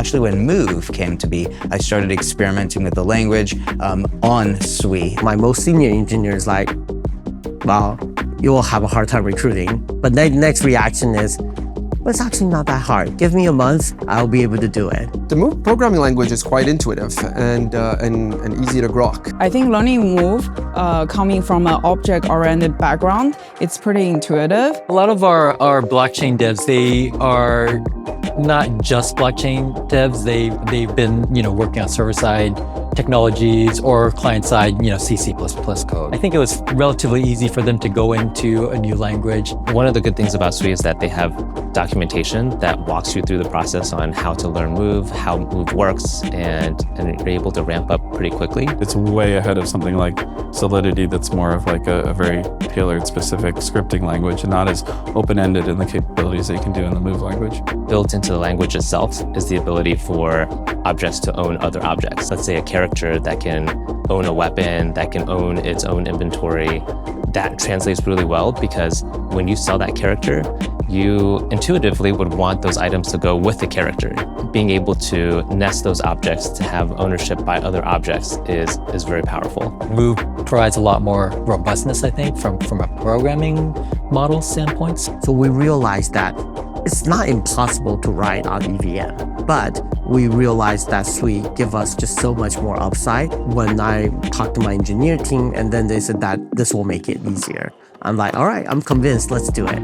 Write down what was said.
actually, when Move came to be, I started experimenting with the language on Sui. My most senior engineer is like, well, you will have a hard time recruiting. But the next reaction is, well, it's actually not that hard. Give me a month, I'll be able to do it. The Move programming language is quite intuitive and easy to grok. I think learning Move, coming from an object-oriented background, it's pretty intuitive. A lot of our blockchain devs, they are not just blockchain devs. They've been working on server-side technologies or client-side C, C++ code. I think it was relatively easy for them to go into a new language. One of the good things about Sui is that they have documentation that walks you through the process on how to learn Move, how Move works, and you're able to ramp up pretty quickly. It's way ahead of something like Solidity that's more of like a very tailored, specific scripting language and not as open-ended in the capabilities that you can do in the Move language. Built into the language itself is the ability for objects to own other objects. Let's say a character that can own a weapon, that can own its own inventory. That translates really well because when you sell that character, you intuitively would want those items to go with the character. Being able to nest those objects to have ownership by other objects is very powerful. Move provides a lot more robustness, I think, from a programming model standpoint. So we realized that it's not impossible to write on EVM, but we realized that Sui give us just so much more upside. When I talked to my engineer team and then they said that this will make it easier, I'm like, all right, I'm convinced, let's do it.